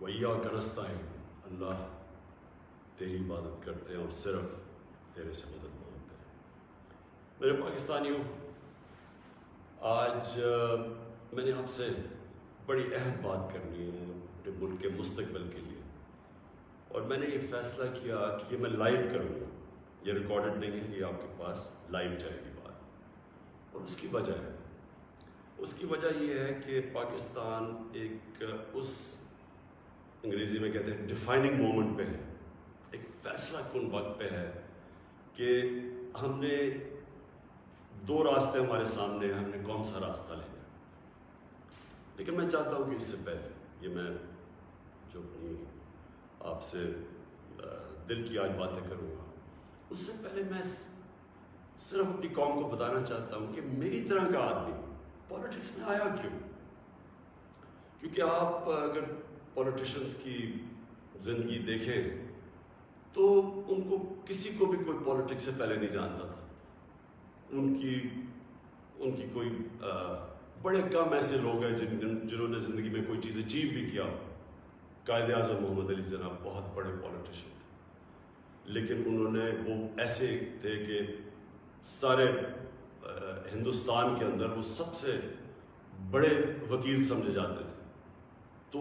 وَإِيَّاكَ نَسْتَعِينُ، اللہ تیری عبادت کرتے ہیں اور صرف تیرے سے مدد مانگتے ہیں۔ میرے پاکستانیوں، آج میں نے آپ سے بڑی اہم بات کرنی ہے اپنے ملک کے مستقبل کے لیے، اور میں نے یہ فیصلہ کیا کہ یہ میں لائیو کروں گا۔ یہ ریکارڈڈ نہیں ہے، یہ آپ کے پاس لائیو جائے گی بات۔ اور اس کی وجہ یہ ہے کہ پاکستان ایک اس انگریزی میں کہتے ہیں ڈیفائننگ مومنٹ پہ ہے، ایک فیصلہ کن وقت پہ ہے کہ ہم نے دو راستے ہمارے سامنے ہیں، ہم نے کون سا راستہ لینا ہے۔ لیکن میں چاہتا ہوں کہ اس سے پہلے یہ میں جو اپنی آپ سے دل کی آج باتیں کروں گا، اس سے پہلے میں صرف اپنی قوم کو بتانا چاہتا ہوں کہ میری طرح کا آدمی پولیٹکس میں آیا کیوں؟ کیونکہ آپ اگر پولیٹیشنز کی زندگی دیکھیں تو ان کو کسی کو بھی کوئی پولیٹکس سے پہلے نہیں جانتا تھا۔ ان کی کوئی بڑے کم ایسے لوگ ہیں جنہوں نے زندگی میں کوئی چیز اچیو بھی کیا۔ قائد اعظم محمد علی جناح بہت بڑے پولیٹیشین تھے، لیکن انہوں نے وہ ایسے تھے کہ سارے ہندوستان کے اندر وہ سب سے بڑے وکیل سمجھے جاتے تھے۔ تو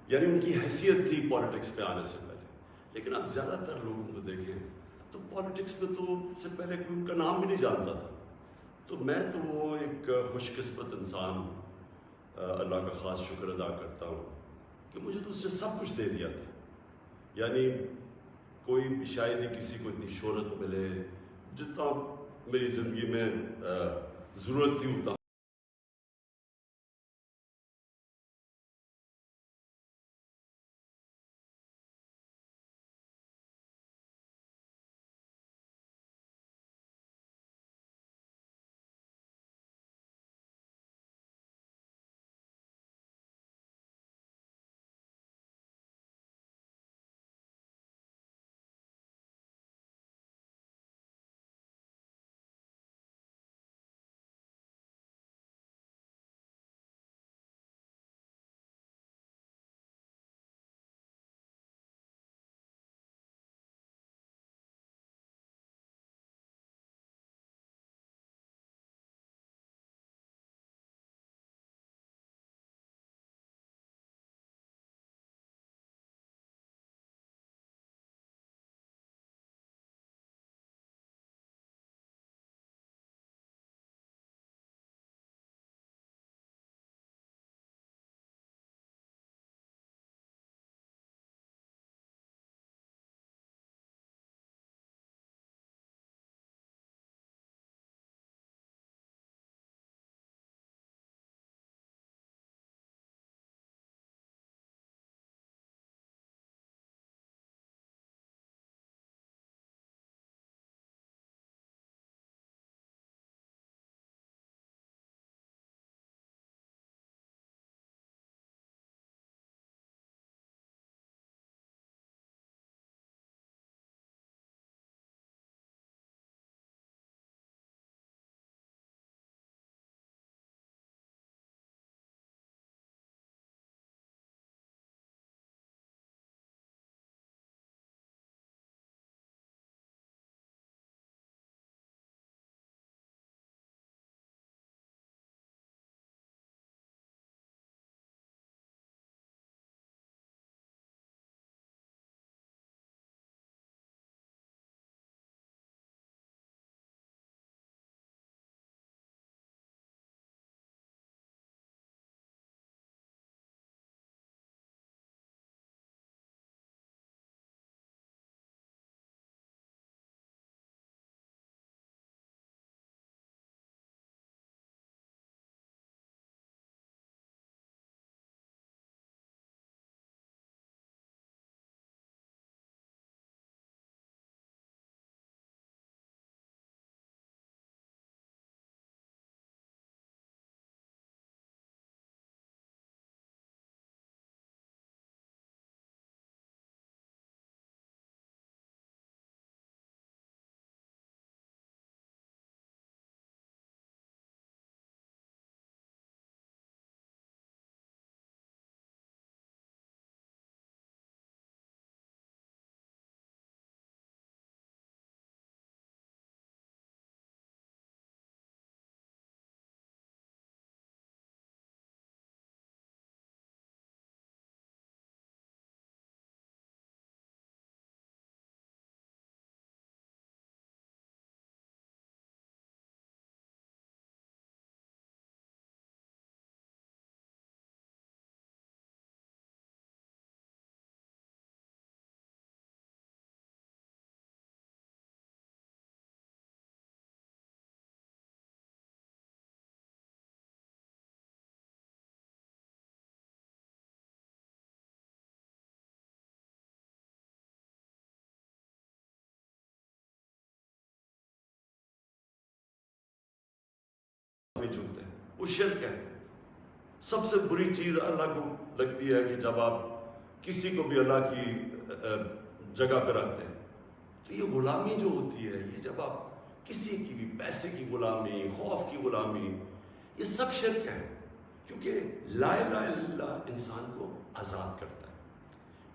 یعنی ان کی حیثیت تھی پولیٹکس پہ آنے سے پہلے۔ لیکن آپ زیادہ تر لوگوں کو دیکھیں تو پولیٹکس میں تو سے پہلے کوئی ان کا نام بھی نہیں جانتا تھا۔ تو میں تو وہ ایک خوش قسمت انسان ہوں، اللہ کا خاص شکر ادا کرتا ہوں کہ مجھے تو اس نے سب کچھ دے دیا تھا۔ یعنی کوئی شاید ہی کسی کو اتنی شہرت ملے جتنا میری زندگی میں ضرورت تھی اتنا وہ شرک ہے. سب سے بری چیز اللہ کو لگتی ہے کہ جب آپ کسی کو بھی اللہ کی جگہ پہ رکھتے ہیں. تو یہ غلامی جو ہوتی ہے، یہ جب آپ کسی کی بھی پیسے کی غلامی، خوف کی غلامی، یہ سب شرک ہے. کیونکہ لا الہ الا اللہ انسان کو آزاد کرتا ہے.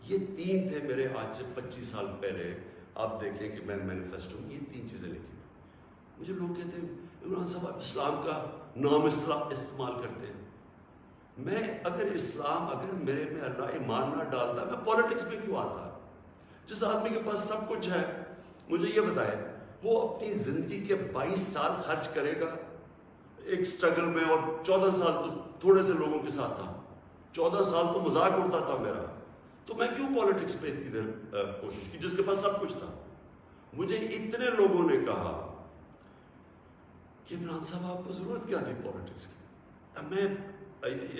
یہ 3 تھے میرے آج سے 25 سال پہلے. آپ دیکھیں کہ میں مینیفیسٹو میں یہ 3 چیزیں لکھی تھی. مجھے لوگ کہتے ہیں عمران صاحب آپ اسلام کا نام استعمال کرتے ہیں. میں اگر میرے میں اللہ ایمان نہ ڈالتا، میں پولیٹکس میں کیوں آتا؟ جس آدمی کے پاس سب کچھ ہے، مجھے یہ بتائے وہ اپنی زندگی کے 22 سال خرچ کرے گا ایک سٹرگل میں، اور 14 سال تو تھوڑے سے لوگوں کے ساتھ تھا، 14 سال تو مذاق اڑتا تھا میرا. تو میں کیوں پولیٹکس پہ اتنی دیر کوشش کی جس کے پاس سب کچھ تھا؟ مجھے اتنے لوگوں نے کہا کہ عمران صاحب آپ کو ضرورت کیا تھی پولیٹکس کی؟ میں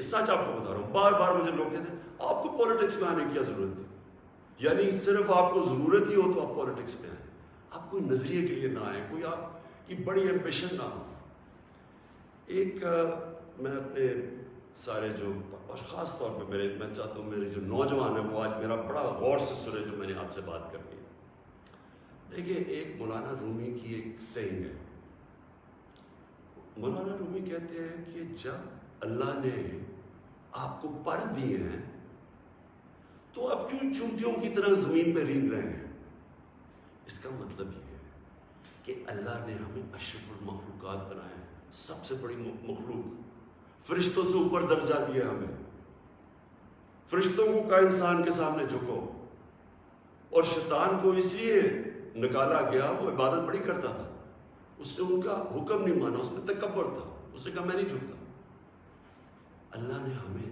سچ آپ کو بتا رہا ہوں، بار بار مجھے لوگ کہتے ہیں آپ کو پولیٹکس میں آنے کی کیا ضرورت تھی؟ یعنی صرف آپ کو ضرورت ہی ہو تو آپ پولیٹکس میں آئیں، آپ کوئی نظریے کے لیے نہ آئیں، کوئی آپ کی بڑی ایمبیشن نہ ہو. ایک میں اپنے سارے جو، اور خاص طور پہ میں چاہتا ہوں میرے جو نوجوان ہیں وہ آج میرا بڑا غور سے سنے جو میں نے آپ سے بات کرنی ہے. دیکھیے ایک مولانا رومی کی ایک سینگ ہے. مولانا رومی کہتے ہیں کہ جب اللہ نے آپ کو پر دیے ہیں تو آپ کیوں چونٹیوں کی طرح زمین پہ رینگ رہے ہیں؟ اس کا مطلب یہ ہے کہ اللہ نے ہمیں اشرف المخلوقات بنایا ہے، سب سے بڑی مخلوق، فرشتوں سے اوپر درجہ دیا ہمیں. فرشتوں کو کا انسان کے سامنے جھکو، اور شیطان کو اس لیے نکالا گیا، وہ عبادت بڑی کرتا تھا، اس نے ان کا حکم نہیں مانا، اس میں تکبر تھا، اس نے کہا میں نہیں جھکتا. اللہ نے ہمیں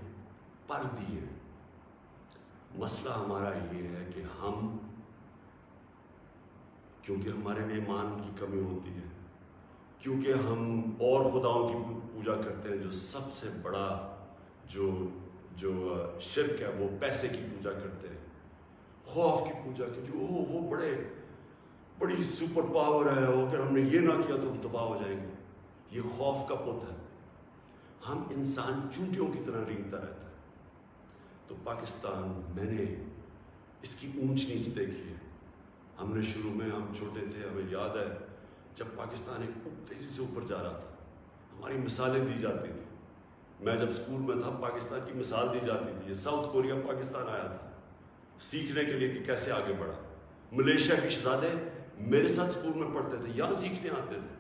پر دیے. مسئلہ ہمارا یہ ہے کہ ہم، کیونکہ ہمارے میں ایمان کی کمی ہوتی ہے، کیونکہ ہم اور خداؤں کی پوجا کرتے ہیں، جو سب سے بڑا جو شرک ہے وہ پیسے کی پوجا کرتے ہیں، خوف کی پوجا کی، جو وہ بڑی سپر پاور ہے، اگر ہم نے یہ نہ کیا تو ہم تباہ ہو جائیں گے. یہ خوف کا پت ہے. ہم انسان چونٹیوں کی طرح رینگتا رہتا ہے. تو پاکستان، میں نے اس کی اونچ نیچ دیکھی ہے. ہم نے شروع میں، ہم چھوٹے تھے، ہمیں یاد ہے جب پاکستان ایک تیزی سے اوپر جا رہا تھا، ہماری مثالیں دی جاتی تھیں. میں جب اسکول میں تھا پاکستان کی مثال دی جاتی تھی. ساؤتھ کوریا پاکستان آیا تھا سیکھنے کے لیے کہ کیسے آگے بڑھا. ملیشیا کے شہزادے میرے ساتھ اسکول میں پڑھتے تھے، یہاں سیکھنے آتے تھے.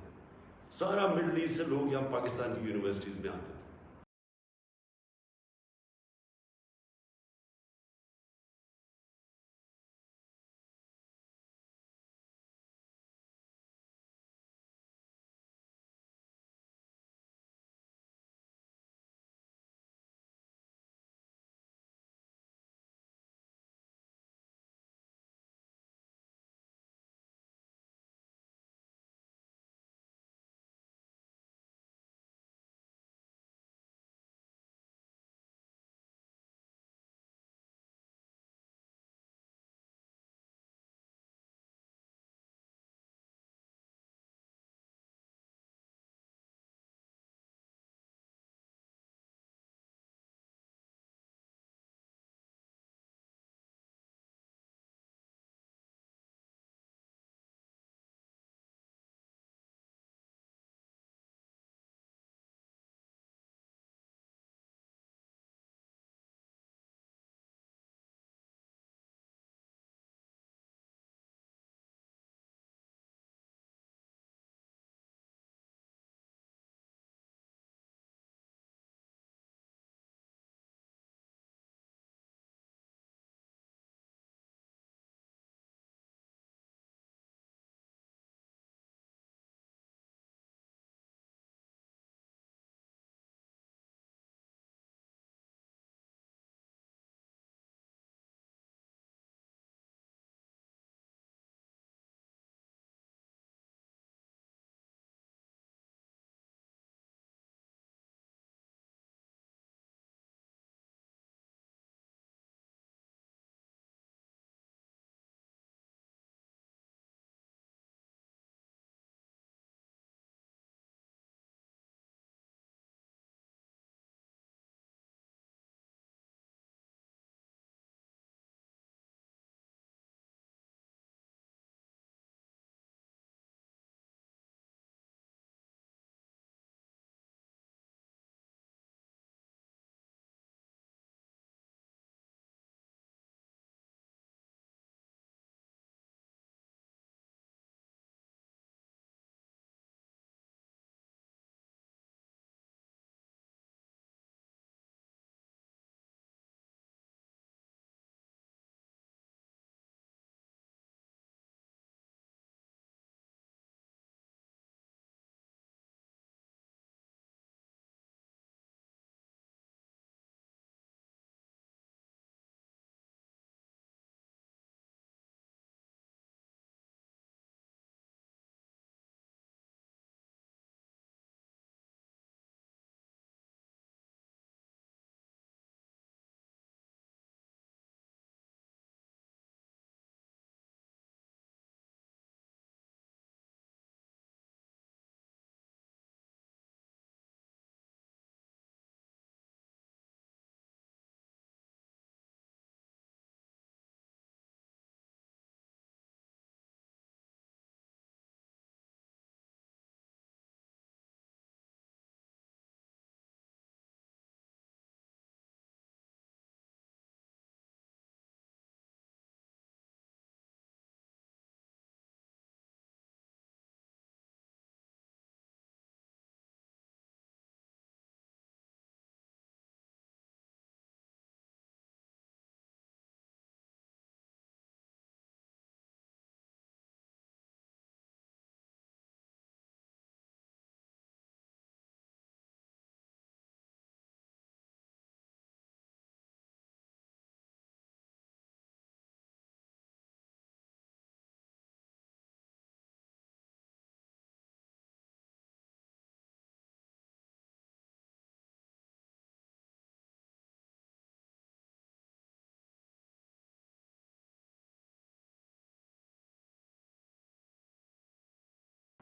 سارا مڈل ایسٹ سے لوگ یہاں پاکستان کی یونیورسٹیز میں آتے تھے.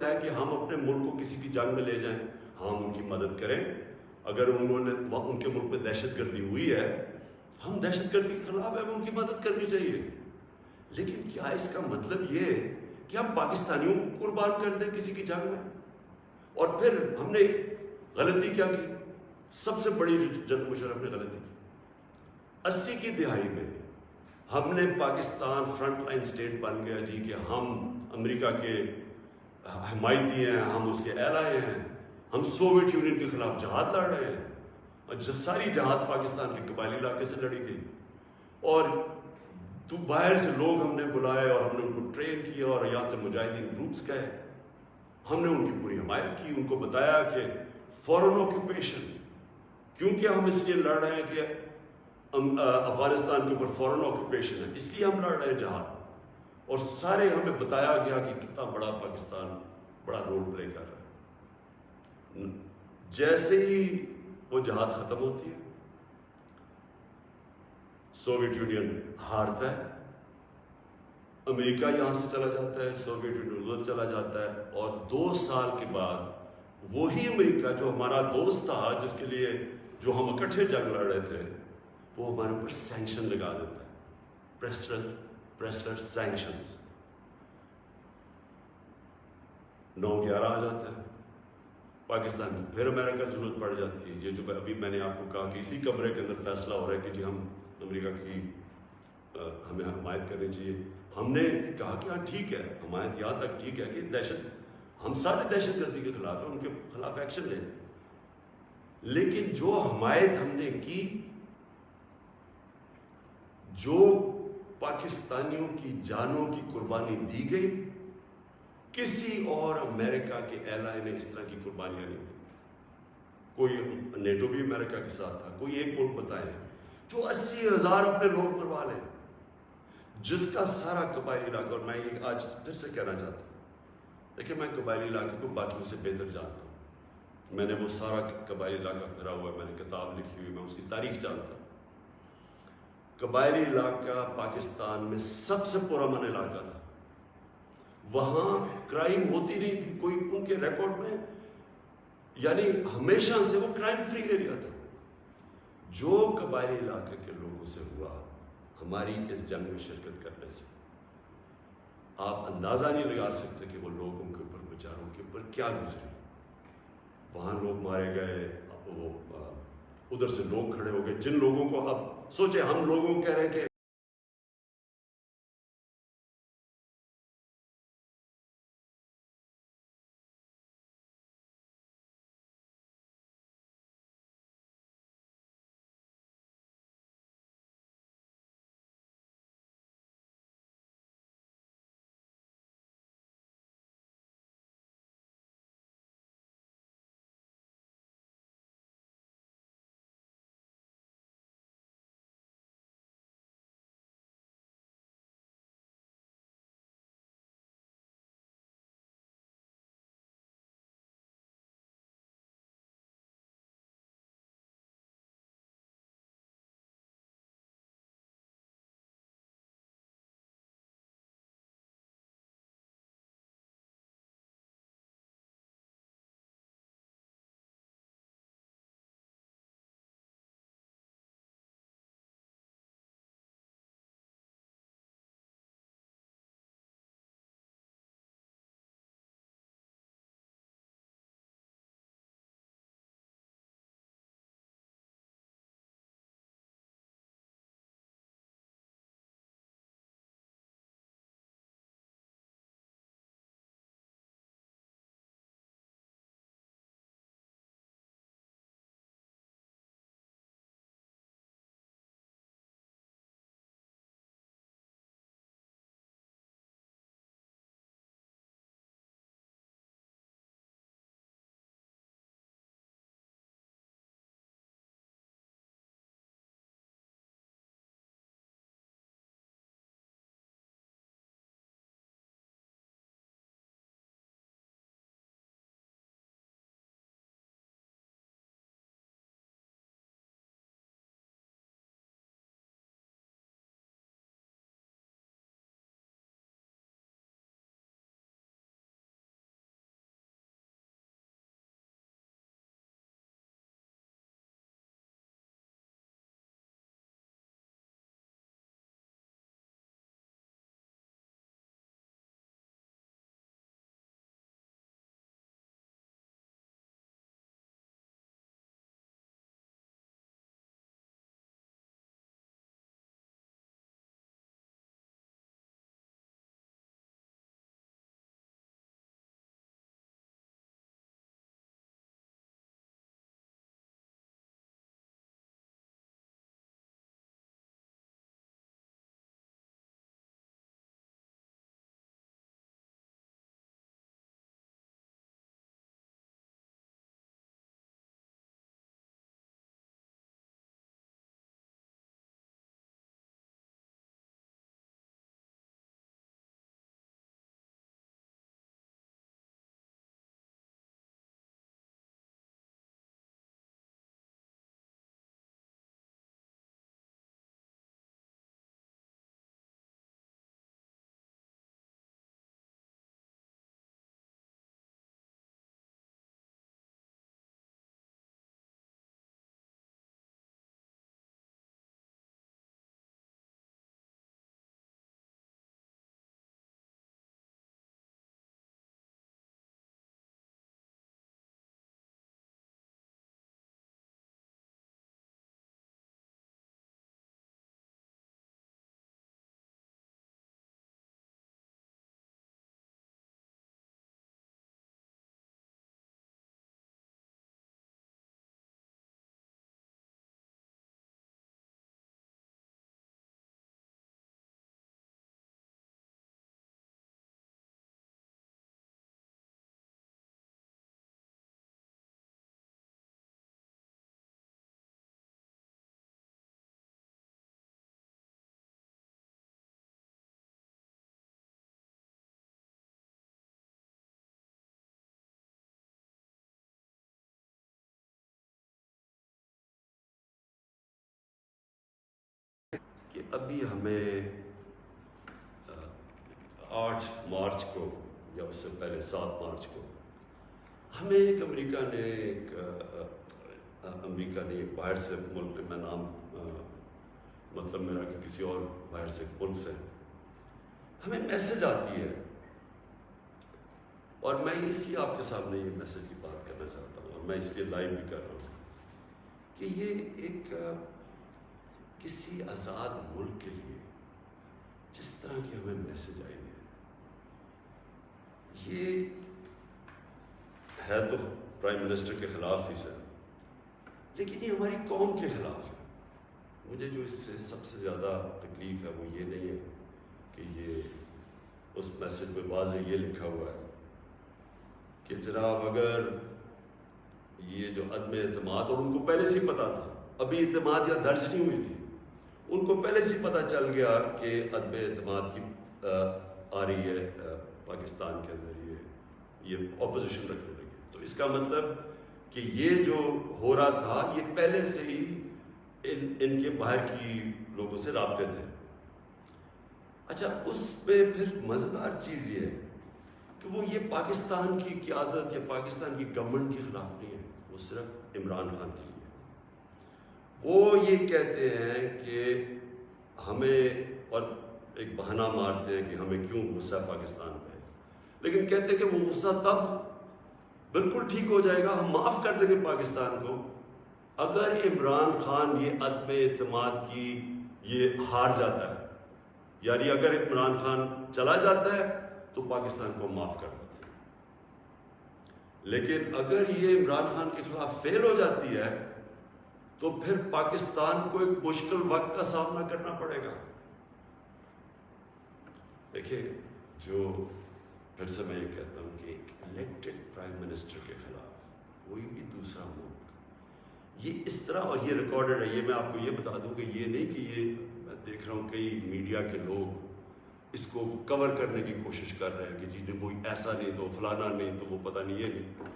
ہے کہ ہم اپنے ملک کو کسی کی جنگ میں لے جائیں، ہم ان کی مدد کریں. اگر انہوں نے ان کے ملک میں دہشت گردی ہوئی ہے، ہم دہشت گردی کے خلاف ہیں، ہمیں ان کی مدد کرنی چاہیے. لیکن کیا اس کا مطلب یہ ہے کہ ہم پاکستانیوں کو قربان کر دیں کسی کی جنگ میں؟ اور پھر ہم نے غلطی کیا کی؟ سب سے بڑی جنرل مشرف نے غلطی کی 80 کی دہائی میں ہم نے پاکستان فرنٹ لائن اسٹیٹ بن گیا جی کہ ہم امریکہ کے حمایتی ہیں، ہم اس کے ایلائے ہیں، ہم سوویت یونین کے خلاف جہاد لڑ رہے ہیں. اور ساری جہاد پاکستان کے قبائلی علاقے سے لڑی گئی، اور باہر سے لوگ ہم نے بلائے اور ہم نے ان کو ٹرین کیا اور یہاں سے مجاہدین گروپس گئے. ہم نے ان کی پوری حمایت کی، ان کو بتایا کہ فورن آکوپیشن، کیونکہ ہم اس لیے لڑ رہے ہیں کہ افغانستان کے اوپر فورن آکوپیشن ہے، اس لیے ہم لڑ رہے ہیں جہاد. اور سارے ہمیں بتایا گیا کہ کتنا بڑا پاکستان بڑا رول پلے کر رہا ہے. جیسے ہی وہ جہاد ختم ہوتی ہے، سوویت یونین ہارتا ہے، امریکہ یہاں سے چلا جاتا ہے، سوویت یونین ادھر چلا جاتا ہے، اور 2 سال کے بعد وہی امریکہ جو ہمارا دوست تھا، جس کے لیے جو ہم اکٹھے جنگ لڑ رہے تھے، وہ ہمارے اوپر سینکشن لگا دیتا ہے. پریسلر سینکشنز 9/11 آ جاتا ہے، پاکستان کی پھر امریکہ ضرورت پڑ جاتی ہے. یہ جو ابھی میں نے آپ کو کہا کہ اسی کمرے کے اندر فیصلہ ہو رہا ہے کہ جی ہم امریکہ کی ہمیں حمایت کرنی چاہیے. ہم نے کہا کہ ہاں ٹھیک ہے، حمایت یہاں تک ٹھیک ہے کہ ہم سارے دہشت گردی کے خلاف ہیں، ان کے خلاف ایکشن لیں. لیکن جو حمایت ہم نے کی، جو پاکستانیوں کی جانوں کی قربانی دی گئی، کسی اور امریکہ کے ایلائے نے اس طرح کی قربانیاں نہیں دی. کوئی نیٹو بھی امریکہ کے ساتھ تھا، کوئی ایک ملک بتائیں جو 80,000 اپنے لوگ مروا لیں، جس کا سارا قبائلی علاقہ. اور میں یہ آج پھر سے کہنا چاہتا ہوں، دیکھیں میں قبائلی علاقے کو باقیوں سے بہتر جانتا ہوں. میں نے وہ سارا قبائلی علاقہ پھرا ہوا ہے، میں نے کتاب لکھی ہوئی، میں اس کی تاریخ جانتا ہوں. قبائلی علاقہ پاکستان میں سب سے پرامن علاقہ تھا. وہاں کرائم ہوتی نہیں تھی، کوئی ان کے ریکارڈ میں، یعنی ہمیشہ سے وہ کرائم فری ایریا تھا. جو قبائلی علاقے کے لوگوں سے ہوا ہماری اس جنگ میں شرکت کرنے سے، آپ اندازہ نہیں لگا سکتے کہ وہ لوگوں کے اوپر، بیچاروں کے اوپر کیا گزری. وہاں لوگ مارے گئے، وہ ادھر سے لوگ کھڑے ہو گئے جن لوگوں کو، اب سوچے ہم لوگوں کو کہہ رہے ہیں کہ ابھی ہمیں 8 مارچ کو یا اس سے پہلے 7 مارچ کو ہمیں ایک امریکہ نے باہر سے ملک میں نام مطلب میرا کہ کسی اور باہر سے ملک سے ہمیں میسج آتی ہے، اور میں اس لیے آپ کے سامنے یہ میسج کی بات کرنا چاہتا ہوں، اور میں اس لیے لائیو بھی کر رہا ہوں کہ یہ ایک کسی آزاد ملک کے لیے جس طرح کی ہمیں میسج آئی ہے، یہ ہے تو پرائم منسٹر کے خلاف ہی سر، لیکن یہ ہماری قوم کے خلاف ہے۔ مجھے جو اس سے سب سے زیادہ تکلیف ہے وہ یہ نہیں ہے کہ یہ اس میسج میں واضح یہ لکھا ہوا ہے کہ جناب اگر یہ جو عدم اعتماد، اور ان کو پہلے سے ہی پتا تھا، ابھی اعتماد یا درج نہیں ہوئی تھی، ان کو پہلے سے ہی پتا چل گیا کہ عدم اعتماد کی آ رہی ہے پاکستان کے اندر، یہ اپوزیشن رکھنے لگی، تو اس کا مطلب کہ یہ جو ہو رہا تھا یہ پہلے سے ہی ان کے باہر کی لوگوں سے رابطے تھے۔ اچھا، اس پہ پھر مزیدار چیز یہ ہے کہ وہ یہ پاکستان کی قیادت یا پاکستان کی گورنمنٹ کے خلاف نہیں ہے، وہ صرف عمران خان کے لیے۔ وہ یہ کہتے ہیں کہ ہمیں، اور ایک بہانہ مارتے ہیں کہ ہمیں کیوں غصہ پاکستان پہ، لیکن کہتے ہیں کہ وہ غصہ تب بالکل ٹھیک ہو جائے گا، ہم معاف کر دیں گے پاکستان کو، اگر عمران خان یہ عدم اعتماد کی یہ ہار جاتا ہے، یعنی اگر عمران خان چلا جاتا ہے تو پاکستان کو معاف کر دیتے ہیں، لیکن اگر یہ عمران خان کے خلاف فیل ہو جاتی ہے تو پھر پاکستان کو ایک مشکل وقت کا سامنا کرنا پڑے گا۔ دیکھیں، جو پھر سے میں یہ کہتا ہوں کہ ایک الیکٹڈ پرائم منسٹر کے خلاف کوئی بھی دوسرا ملک یہ اس طرح، اور یہ ریکارڈڈ ہے، یہ میں آپ کو یہ بتا دوں کہ یہ نہیں کہ یہ میں دیکھ رہا ہوں کئی میڈیا کے لوگ اس کو کور کرنے کی کوشش کر رہے ہیں کہ جی وہ ایسا نہیں تو فلانا نہیں تو وہ پتہ نہیں، یہ نہیں،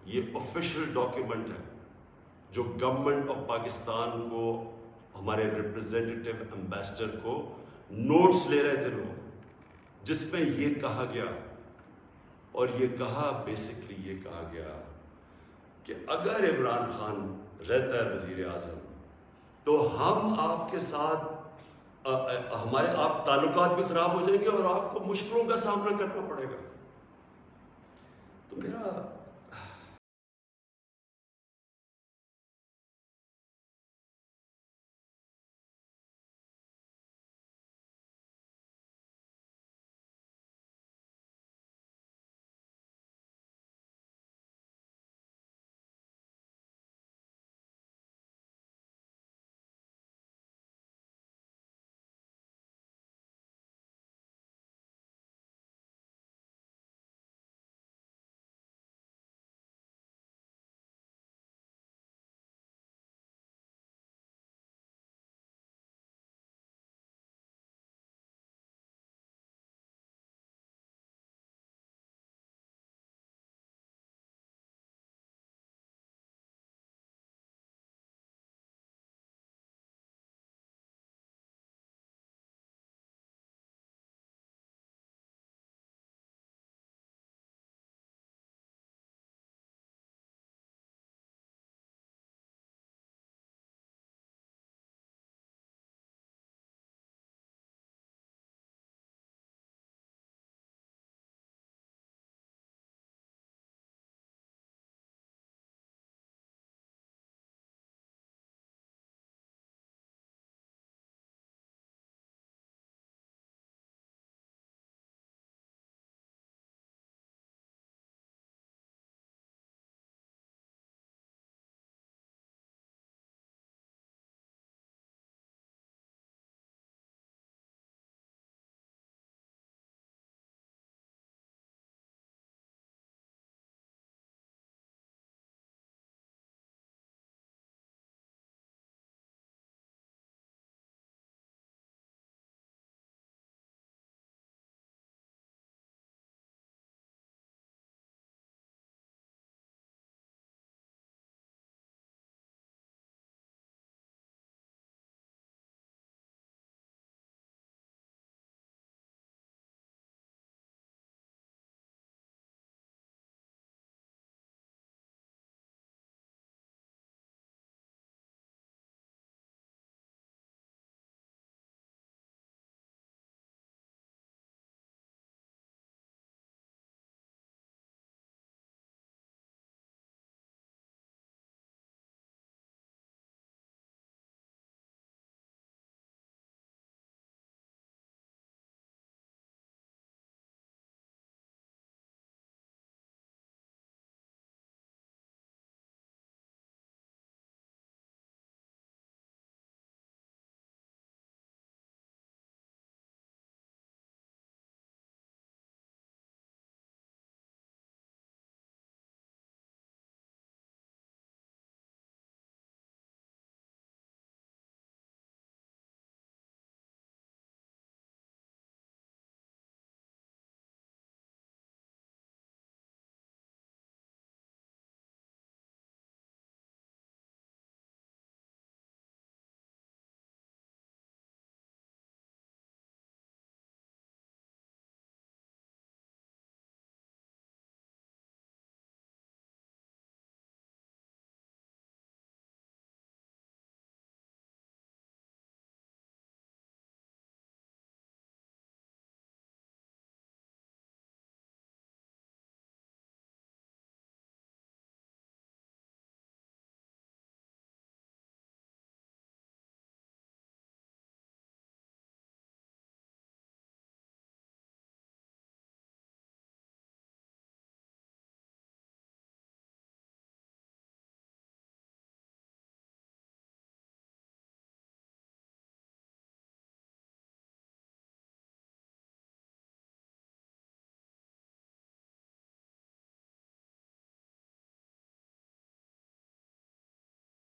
یہ آفیشیل ڈاکیومنٹ ہے جو گورنمنٹ آف پاکستان کو، ہمارے ریپرزینٹیٹیو امبیسڈر کو نوٹس لے رہے تھے لوگ، جس میں یہ کہا گیا، اور یہ کہا بیسکلی یہ کہا گیا کہ اگر عمران خان رہتا ہے وزیر اعظم تو ہم آپ کے ساتھ ہمارے آپ تعلقات بھی خراب ہو جائیں گے اور آپ کو مشکلوں کا سامنا کرنا پڑے گا۔ تو میرا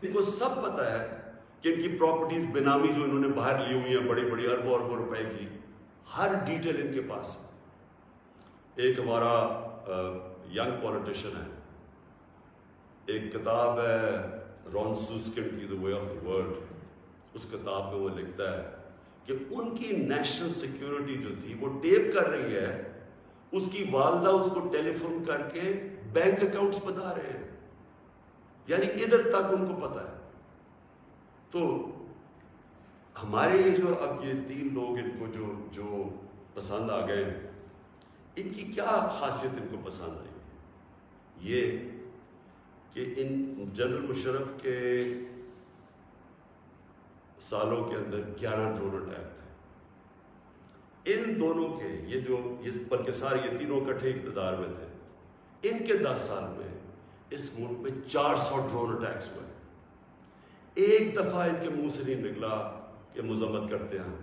ان کو سب پتا ہے کہ ان کی پراپرٹیز بینامی جو انہوں نے باہر لی ہوئی ہیں بڑی بڑی اربوں اربوں روپے کی، ہر ڈیٹیل ان کے پاس ہے۔ ایک ہمارا ینگ پولیٹیشین ہے، ایک کتاب ہے رون سوسکنڈ کی دی وے آف دی ورلڈ، اس کتاب میں وہ لکھتا ہے کہ ان کی نیشنل سیکیورٹی جو تھی وہ ٹیپ کر رہی ہے، اس کی والدہ اس کو ٹیلی فون کر کے بینک اکاؤنٹس بتا رہے ہیں، یعنی ادھر تک ان کو پتا ہے۔ تو ہمارے یہ جو اب یہ تین لوگ ان کو جو پسند آ گئے، ان کی کیا خاصیت ان کو پسند آئی؟ یہ کہ ان جنرل مشرف کے سالوں کے اندر 11 ڈرون اٹیک تھے، ان دونوں کے بلکہ سارے یہ تینوں اکٹھے اقتدار میں تھے، ان کے 10 سال میں اس ملک میں 400 ڈرون اٹیکس ہوئے، ایک دفعہ ان کے منہ سے نہیں نکلا کہ مذمت کرتے ہیں۔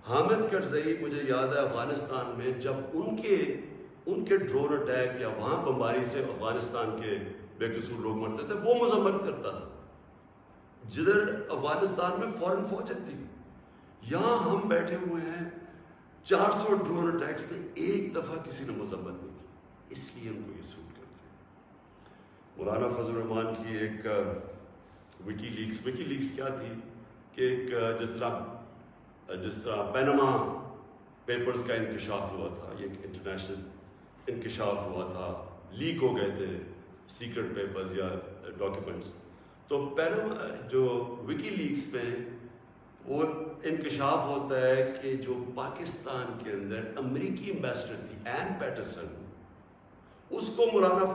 حامد کرزئی مجھے یاد ہے افغانستان میں جب ان کے ڈرون اٹیک یا وہاں بمباری سے افغانستان کے بے قصور لوگ مرتے تھے، وہ مذمت کرتا تھا، جدھر افغانستان میں فورن فوجیں تھی، یہاں ہم بیٹھے ہوئے ہیں 400 ڈرون اٹیکس میں ایک دفعہ کسی نے مذمت نہیں کی، اس لیے ان کو یہ سوٹ کرتے ہیں۔ مولانا فضل الرحمان کی ایک وکی لیکس کیا تھی کہ ایک جس طرح پینما پیپرز کا انکشاف ہوا تھا، یہ ایک انٹرنیشنل انکشاف ہوا تھا، لیک ہو گئے تھے سیکرٹ پیپرز یا ڈاکیومنٹس، تو پینما جو وکی لیکس میں وہ انکشاف ہوتا ہے کہ جو پاکستان کے اندر امریکی ایمبیسڈر تھی این پیٹرسن، اس کو مولانا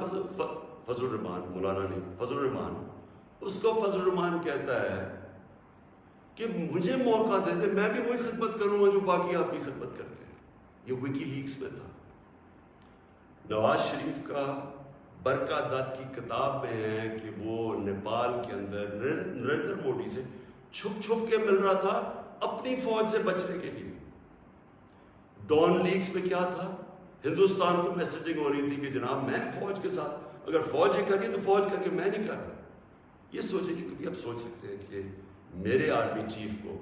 فضل الرحمان اس کو فضل الرحمان کہتا ہے کہ مجھے موقع دے دے، میں بھی وہی خدمت کروں گا جو باقی آپ کی خدمت کرتے ہیں۔ یہ وکی لیکس میں تھا۔ نواز شریف کا برکا دت کی کتاب میں ہے کہ وہ نیپال کے اندر نریندر مودی سے چھپ چھپ کے مل رہا تھا اپنی فوج سے بچنے کے لیے۔ ڈان لیکس میں کیا تھا؟ ہندوستان کو میسیجنگ ہو رہی تھی کہ جناب میں فوج کے ساتھ، اگر فوج یہ کر رہی تو فوج کر کے میں نہیں کر رہا۔ یہ سوچیں کہ کبھی آپ سوچ سکتے ہیں کہ میرے آرمی چیف کو،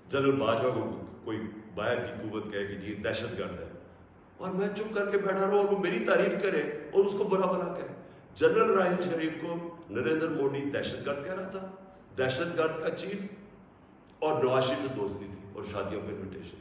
جنرل باجوہ کو کوئی باہر کی قوت کہے کہ جی دہشت گرد ہے، اور میں چپ کر کے بیٹھا رہا اور وہ میری تعریف کرے اور اس کو برا بھلا کہے؟ جنرل راحیل شریف کو نریندر مودی دہشت گرد کہہ رہا تھا، دہشت گرد کا چیف، اور نواز شریف سے دوستی تھی اور شادیوں پہ انویٹیشن۔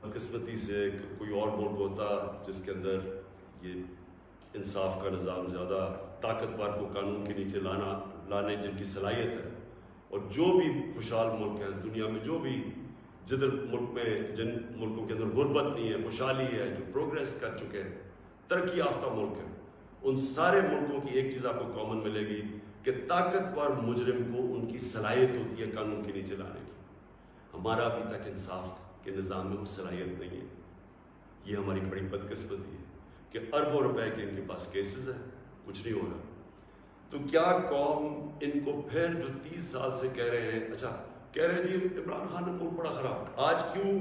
بدقسمتی سے کوئی اور ملک ہوتا جس کے اندر یہ انصاف کا نظام زیادہ طاقتور کو قانون کے نیچے لانے جن کی صلاحیت ہے، اور جو بھی خوشحال ملک ہیں دنیا میں، جو بھی جن ملکوں کے اندر غربت نہیں ہے، خوشحالی ہے، جو پروگریس کر چکے ہیں، ترقی یافتہ ملک ہیں، ان سارے ملکوں کی ایک چیز آپ کو کامن ملے گی کہ طاقتور مجرم کو ان کی صلاحیت ہوتی ہے قانون کے نیچے لانے کی۔ ہمارا ابھی تک انصاف کے نظام میں وہ صلاحیت نہیں ہے۔ یہ ہماری بڑی بدقسمتی ہے کہ اربوں روپے کے ان کے پاس کیسز ہیں، کچھ نہیں ہو رہا۔ تو کیا قوم ان کو پھر جو 30 سال سے کہہ رہے ہیں، اچھا کہہ رہے ہیں جی عمران خان نے ملک بڑا خراب، آج کیوں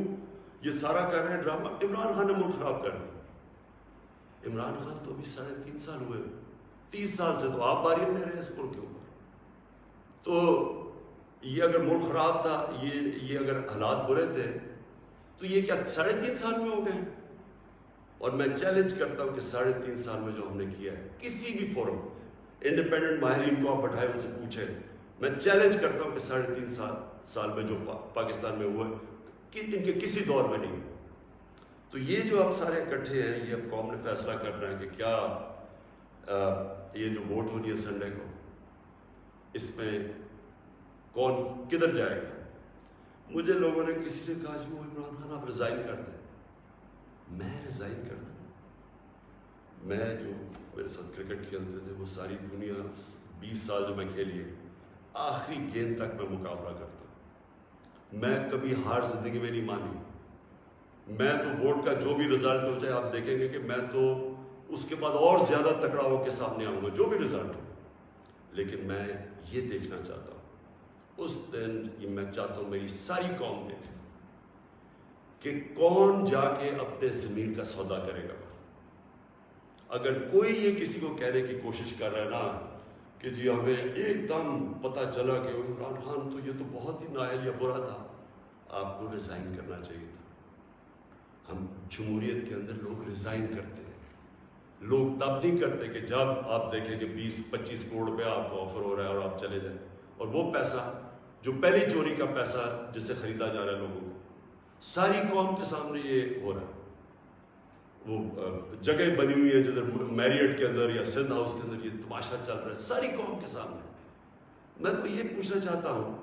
یہ سارا کر رہے ہیں ڈرامہ؟ عمران خان نے ملک خراب کر دیا۔ عمران خان تو ابھی 3.5 سال ہوئے، 30 سال سے تو آپ باریاں لے رہے ہیں اس ملک کے اوپر۔ تو یہ اگر ملک خراب تھا، یہ اگر حالات برے تھے، تو یہ کیا 3.5 سال میں ہو گئے؟ اور میں چیلنج کرتا ہوں کہ 3.5 سال میں جو ہم نے کیا ہے، کسی بھی فورم انڈیپینڈنٹ ماہرین کو آپ بٹھائے ان سے پوچھیں، میں چیلنج کرتا ہوں کہ 3.5 سال میں جو پاکستان میں ہوا کہ ان کے کسی دور میں نہیں۔ تو یہ جو اب سارے اکٹھے ہیں، یہ اب قوم نے فیصلہ کرنا ہے کہ کیا یہ جو ووٹ ہونی ہے سنڈے کو، اس میں کون کدھر جائے گا۔ مجھے لوگوں نے کسی نے کہا جی وہ عمران خان آپ ریزائن کر دیں۔ میں ریزائن کر دوں؟ میں جو میرے ساتھ کرکٹ کھیلتے تھے وہ ساری دنیا 20 سال جو میں کھیلی ہے، آخری گیند تک میں مقابلہ کرتا ہوں۔ میں کبھی ہار زندگی میں نہیں مانی۔ میں تو ووٹ کا جو بھی رزلٹ ہو جائے آپ دیکھیں گے کہ میں تو اس کے بعد اور زیادہ تکڑا ہو کے سامنے آؤں گا جو بھی رزلٹ ہو۔ لیکن میں یہ دیکھنا چاہتا ہوں اس دن، یہ میں چاہتا ہوں میری ساری قوم دیکھے کہ کون جا کے اپنے ضمیر کا سودا کرے گا۔ اگر کوئی یہ کسی کو کہنے کی کوشش کر رہا ہے نا کہ جی ہمیں ایک دم پتہ چلا کہ عمران خان تو یہ تو بہت ہی نااہل یا برا تھا، آپ کو ریزائن کرنا چاہیے تھا۔ ہم جمہوریت کے اندر لوگ ریزائن کرتے ہیں، لوگ تب نہیں کرتے کہ جب آپ دیکھیں کہ 20-25 کروڑ روپیہ آپ کو آفر ہو رہا ہے اور آپ چلے جائیں، اور وہ پیسہ جو پہلی چوری کا پیسہ جس سے خریدا جا رہا ہے لوگوں کو، ساری قوم کے سامنے یہ ہو رہا ہے۔ وہ جگہ بنی ہوئی ہے جدھر میریٹ کے اندر یا سندھ ہاؤس کے اندر یہ تماشا چل رہا ہے ساری قوم کے سامنے۔ میں تو یہ پوچھنا چاہتا ہوں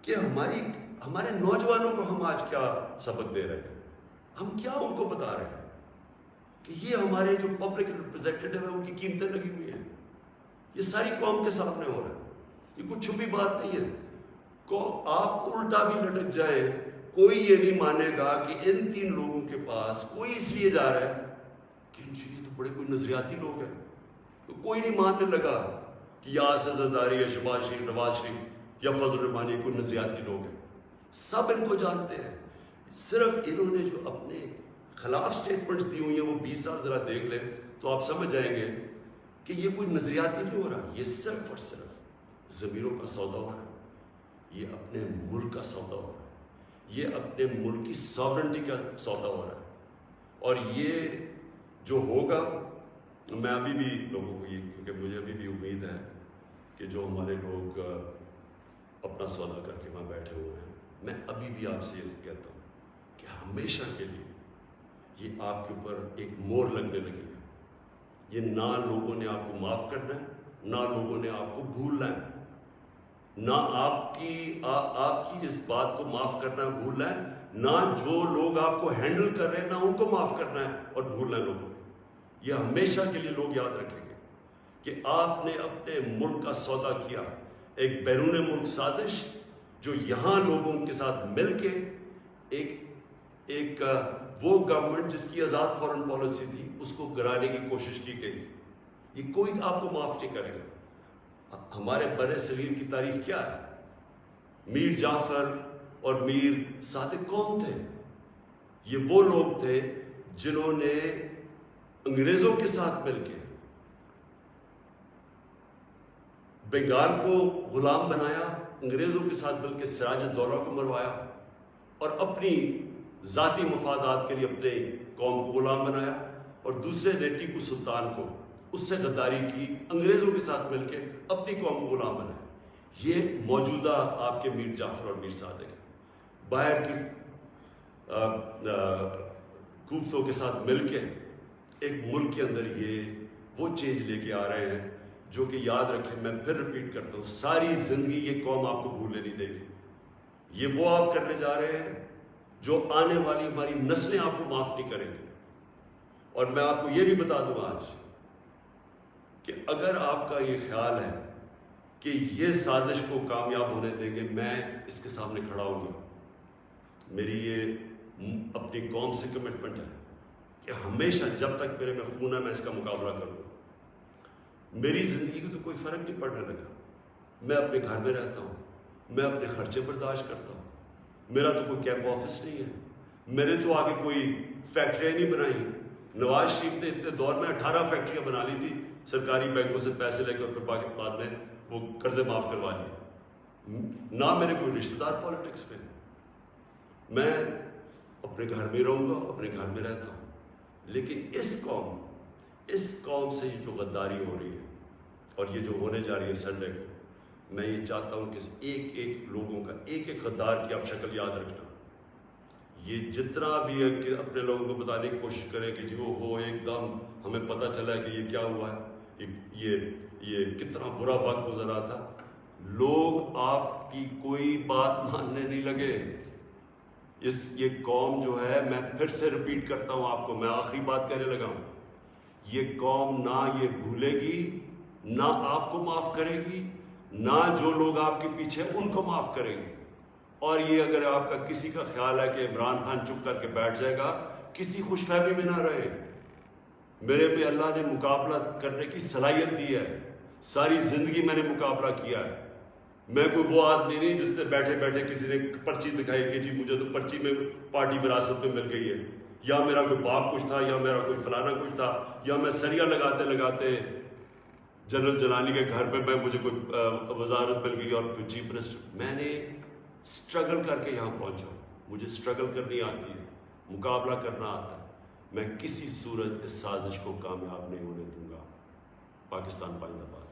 کہ ہمارے نوجوانوں کو ہم آج کیا سبق دے رہے ہیں؟ ہم کیا ان کو بتا رہے ہیں کہ یہ ہمارے جو پبلک ریپرزینٹیٹیو ہیں ان کی قیمتیں لگی ہوئی ہیں، یہ ساری قوم کے سامنے ہو رہا ہے، یہ کچھ چھپی بات نہیں ہے۔ آپ الٹا بھی لٹک جائیں، کوئی یہ نہیں مانے گا کہ ان 3 لوگوں کے پاس کوئی اس لیے جا رہا ہے کہ یہ تو بڑے کوئی نظریاتی لوگ ہیں، تو کوئی نہیں ماننے لگا کہ یا اسد زرداری یا شہباز شریف، نواز شریف یا فضل الرحمان یہ کوئی نظریاتی لوگ ہیں۔ سب ان کو جانتے ہیں، صرف انہوں نے جو اپنے خلاف سٹیٹمنٹس دی ہوئی ہیں وہ 20 سال ذرا دیکھ لیں تو آپ سمجھ جائیں گے کہ یہ کوئی نظریاتی نہیں ہو رہا، یہ صرف اور صرف ضمیروں کا سودا ہو رہا ہے، یہ اپنے ملک کا سودا ہو رہا ہے، یہ اپنے ملک کی ساورنٹی کا سودا ہو رہا ہے۔ اور یہ جو ہوگا، میں ابھی بھی لوگوں کو یہ، کیونکہ مجھے ابھی بھی امید ہے کہ جو ہمارے لوگ اپنا سودا کر کے وہاں بیٹھے ہوئے ہیں، میں ابھی بھی آپ سے یہ کہتا ہوں کہ ہمیشہ کے لیے یہ آپ کے اوپر ایک مور لگنے لگی ہے۔ یہ نہ لوگوں نے آپ کو معاف کرنا ہے، نہ لوگوں نے آپ کو بھولنا ہے، نہ آپ کی اس بات کو معاف کرنا ہے بھولنا ہے، نہ جو لوگ آپ کو ہینڈل کر رہے ہیں نہ ان کو معاف کرنا ہے اور بھولنا ہے لوگوں کو۔ یہ ہمیشہ کے لیے لوگ یاد رکھیں گے کہ آپ نے اپنے ملک کا سودا کیا، ایک بیرون ملک سازش جو یہاں لوگوں کے ساتھ مل کے ایک وہ گورنمنٹ جس کی آزاد فارن پالیسی تھی اس کو گرانے کی کوشش کی گئی، یہ کوئی آپ کو معاف نہیں کرے گا۔ ہمارے بر صغیر کی تاریخ کیا ہے؟ میر جعفر اور میر صادق کون تھے؟ یہ وہ لوگ تھے جنہوں نے انگریزوں کے ساتھ مل کے بنگال کو غلام بنایا، انگریزوں کے ساتھ مل کے سراج الدولہ کو مروایا اور اپنی ذاتی مفادات کے لیے اپنے قوم کو غلام بنایا، اور دوسرے نے ٹیپو سلطان کو اس سے غداری کی، انگریزوں کے ساتھ مل کے اپنی قوم کو غلام بنایا۔ یہ موجودہ آپ کے میر جعفر اور میر صادق باہر کی قوتوں کے ساتھ مل کے ایک ملک کے اندر یہ وہ چینج لے کے آ رہے ہیں جو کہ یاد رکھیں، میں پھر رپیٹ کرتا ہوں، ساری زندگی یہ قوم آپ کو بھولنے نہیں دے گی. یہ وہ آپ کرنے جا رہے ہیں جو آنے والی ہماری نسلیں آپ کو معاف نہیں کریں گی. اور میں آپ کو یہ بھی بتا دوں آج کہ اگر آپ کا یہ خیال ہے کہ یہ سازش کو کامیاب ہونے دیں گے، میں اس کے سامنے کھڑا ہوں گا. میری یہ اپنی قوم سے کمٹمنٹ ہے کہ ہمیشہ جب تک میرے میں خون ہے میں اس کا مقابلہ کروں گا. میری زندگی کو تو کوئی فرق نہیں پڑنے لگا. میں اپنے گھر میں رہتا ہوں، میں اپنے خرچے برداشت کرتا ہوں، میرا تو کوئی کیمپ آفس نہیں ہے، میں نے تو آگے کوئی فیکٹریاں نہیں بنائی. نواز شریف نے اتنے دور میں 18 فیکٹریاں بنا لی تھی سرکاری بینکوں سے پیسے لے کر پھر بعد میں وہ قرضے معاف کروا لیے. نہ میرے کوئی رشتہ دار پالیٹکس میں. میں اپنے گھر میں رہوں گا، اپنے گھر میں رہتا ہوں. لیکن اس قوم سے جو غداری ہو رہی ہے اور یہ جو ہونے جا رہی ہے سنڈے کو، میں یہ چاہتا ہوں کہ ایک ایک لوگوں کا ایک ایک غدار کی آپ شکل یاد رکھنا. یہ جتنا بھی ہے کہ اپنے لوگوں کو بتانے کی کوشش کریں کہ جی وہ ہو ایک دم ہمیں پتہ چلا ہے کہ یہ کیا ہوا ہے، یہ کتنا برا وقت گزرا تھا. لوگ آپ کی کوئی بات ماننے نہیں لگے. یہ قوم جو ہے، میں پھر سے رپیٹ کرتا ہوں آپ کو، میں آخری بات کہنے لگا ہوں، یہ قوم نہ یہ بھولے گی، نہ آپ کو معاف کرے گی، نہ جو لوگ آپ کے پیچھے ان کو معاف کرے گی. اور یہ اگر آپ کا کسی کا خیال ہے کہ عمران خان چپ کر کے بیٹھ جائے گا، کسی خوش فہمی میں نہ رہے. میرے پہ اللہ نے مقابلہ کرنے کی صلاحیت دی ہے. ساری زندگی میں نے مقابلہ کیا ہے. میں کوئی وہ آدمی نہیں جس نے بیٹھے بیٹھے کسی نے پرچی دکھائی کہ جی مجھے تو پرچی میں پارٹی وراثت میں مل گئی ہے، یا میرا کوئی باپ کچھ تھا، یا میرا کوئی فلانا کچھ تھا، یا میں سریا لگاتے لگاتے جنرل جلانی کے گھر پہ مجھے کوئی وزارت مل گئی اور چیف منسٹر. میں نے اسٹرگل کر کے یہاں پہنچا. مجھے اسٹرگل کرنی آتی ہے، مقابلہ کرنا آتا ہے. میں کسی صورت اس سازش کو کامیاب نہیں ہونے دوں گا. پاکستان پائندہ باد.